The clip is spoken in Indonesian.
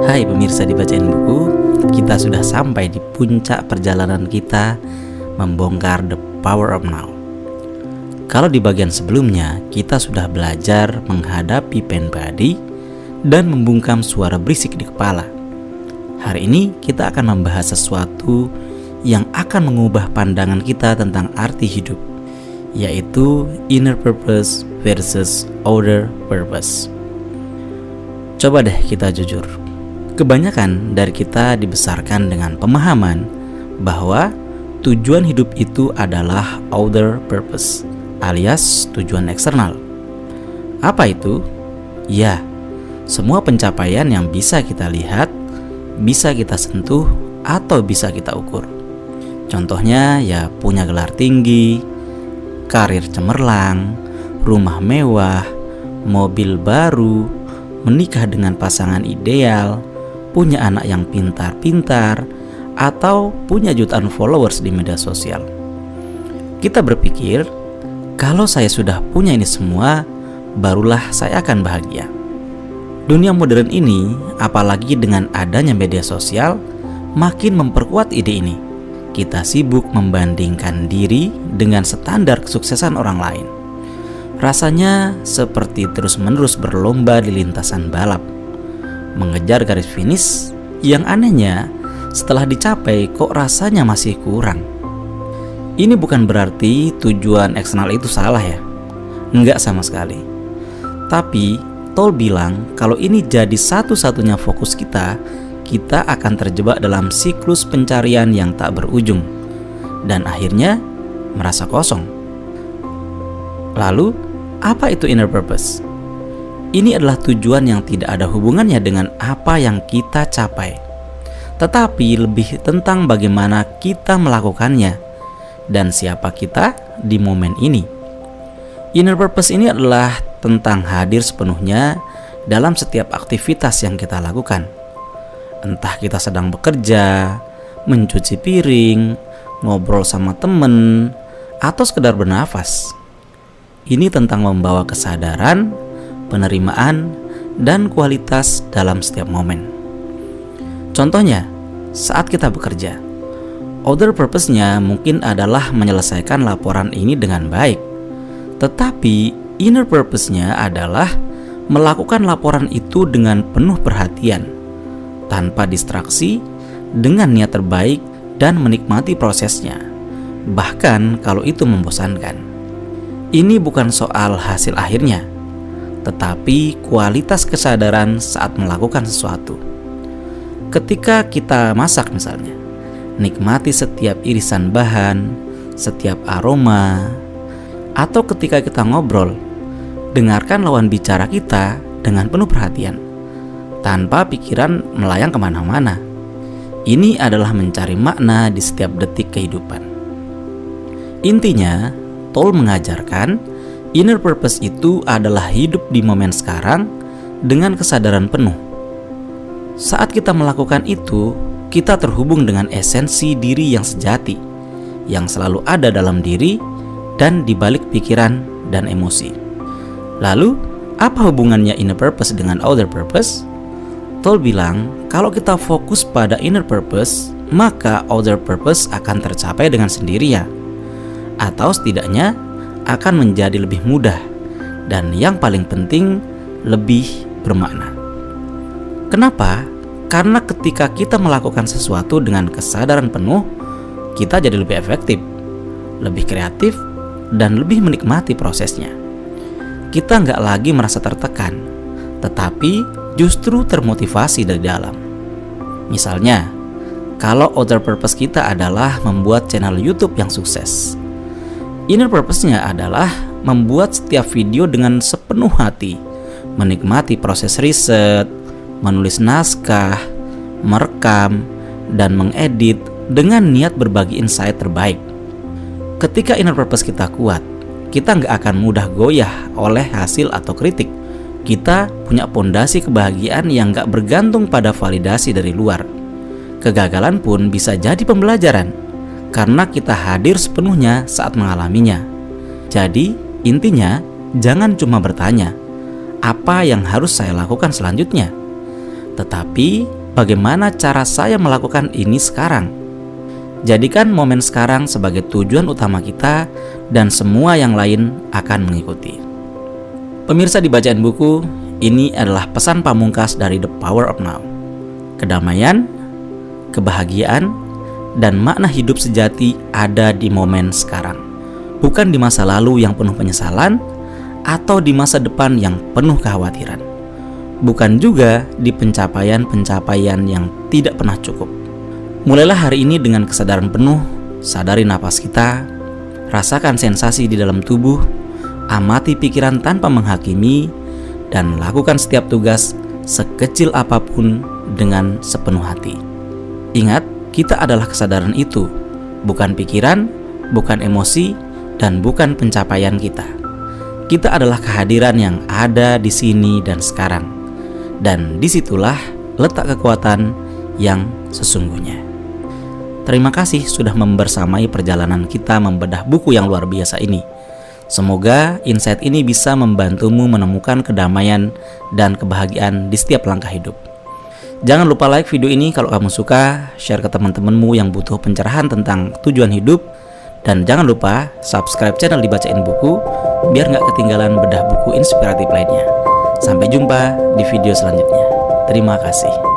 Hai pemirsa di Bacain Buku, kita sudah sampai di puncak perjalanan kita membongkar The Power of Now. Kalau di bagian sebelumnya kita sudah belajar menghadapi pain body dan membungkam suara berisik di kepala. Hari ini kita akan membahas sesuatu yang akan mengubah pandangan kita tentang arti hidup, yaitu inner purpose versus outer purpose. Coba deh kita jujur. Kebanyakan dari kita dibesarkan dengan pemahaman bahwa tujuan hidup itu adalah outer purpose, alias tujuan eksternal. Apa itu? Ya, semua pencapaian yang bisa kita lihat, bisa kita sentuh, atau bisa kita ukur. Contohnya ya punya gelar tinggi, karir cemerlang, rumah mewah, mobil baru, menikah dengan pasangan ideal, punya anak yang pintar-pintar, atau punya jutaan followers di media sosial. Kita berpikir, kalau saya sudah punya ini semua, barulah saya akan bahagia. Dunia modern ini, apalagi dengan adanya media sosial, makin memperkuat ide ini. Kita sibuk membandingkan diri dengan standar kesuksesan orang lain. Rasanya seperti terus-menerus berlomba di lintasan balap, mengejar garis finish. Yang anehnya, setelah dicapai kok rasanya masih kurang. Ini bukan berarti tujuan eksternal itu salah ya, enggak sama sekali. Tapi Toll bilang kalau ini jadi satu-satunya fokus kita akan terjebak dalam siklus pencarian yang tak berujung dan akhirnya merasa kosong. Lalu, apa itu inner purpose? Ini adalah tujuan yang tidak ada hubungannya dengan apa yang kita capai, tetapi lebih tentang bagaimana kita melakukannya dan siapa kita di momen ini. Inner purpose ini adalah tentang hadir sepenuhnya dalam setiap aktivitas yang kita lakukan. Entah kita sedang bekerja, mencuci piring, ngobrol sama temen, atau sekedar bernafas. Ini tentang membawa kesadaran, penerimaan, dan kualitas dalam setiap momen. Contohnya, saat kita bekerja, outer purpose-nya mungkin adalah menyelesaikan laporan ini dengan baik. Tetapi inner purpose-nya adalah melakukan laporan itu dengan penuh perhatian, tanpa distraksi, dengan niat terbaik dan menikmati prosesnya, bahkan kalau itu membosankan. Ini bukan soal hasil akhirnya, tetapi kualitas kesadaran saat melakukan sesuatu. Ketika kita masak misalnya, nikmati setiap irisan bahan, setiap aroma, atau ketika kita ngobrol, dengarkan lawan bicara kita dengan penuh perhatian, tanpa pikiran melayang kemana-mana. Ini adalah mencari makna di setiap detik kehidupan. Intinya, Toll mengajarkan inner purpose itu adalah hidup di momen sekarang dengan kesadaran penuh. Saat kita melakukan itu, kita terhubung dengan esensi diri yang sejati, yang selalu ada dalam diri dan di balik pikiran dan emosi. Lalu, apa hubungannya inner purpose dengan outer purpose? Toll bilang, kalau kita fokus pada inner purpose, maka outer purpose akan tercapai dengan sendirinya, atau setidaknya akan menjadi lebih mudah, dan yang paling penting, lebih bermakna. Kenapa? Karena ketika kita melakukan sesuatu dengan kesadaran penuh, kita jadi lebih efektif, lebih kreatif, dan lebih menikmati prosesnya. Kita nggak lagi merasa tertekan, tetapi justru termotivasi dari dalam. Misalnya, kalau outer purpose kita adalah membuat channel YouTube yang sukses, inner purpose-nya adalah membuat setiap video dengan sepenuh hati, menikmati proses riset, menulis naskah, merekam, dan mengedit dengan niat berbagi insight terbaik. Ketika inner purpose kita kuat, kita nggak akan mudah goyah oleh hasil atau kritik. Kita punya pondasi kebahagiaan yang nggak bergantung pada validasi dari luar. Kegagalan pun bisa jadi pembelajaran, karena kita hadir sepenuhnya saat mengalaminya. Jadi, intinya jangan cuma bertanya, apa yang harus saya lakukan selanjutnya? Tetapi bagaimana cara saya melakukan ini sekarang? Jadikan momen sekarang sebagai tujuan utama kita dan semua yang lain akan mengikuti. Pemirsa di Bacaan Buku, ini adalah pesan pamungkas dari The Power of Now. Kedamaian, kebahagiaan, dan makna hidup sejati ada di momen sekarang. Bukan di masa lalu yang penuh penyesalan atau di masa depan yang penuh kekhawatiran. Bukan juga di pencapaian-pencapaian yang tidak pernah cukup. Mulailah hari ini dengan kesadaran penuh, sadari napas kita, rasakan sensasi di dalam tubuh, amati pikiran tanpa menghakimi, dan lakukan setiap tugas sekecil apapun dengan sepenuh hati. Ingat, kita adalah kesadaran itu, bukan pikiran, bukan emosi, dan bukan pencapaian kita. Kita adalah kehadiran yang ada di sini dan sekarang. Dan disitulah letak kekuatan yang sesungguhnya. Terima kasih sudah membersamai perjalanan kita membedah buku yang luar biasa ini. Semoga insight ini bisa membantumu menemukan kedamaian dan kebahagiaan di setiap langkah hidup. Jangan lupa like video ini kalau kamu suka, share ke teman-temanmu yang butuh pencerahan tentang tujuan hidup, dan jangan lupa subscribe channel Dibacain Buku biar nggak ketinggalan bedah buku inspiratif lainnya. Sampai jumpa di video selanjutnya. Terima kasih.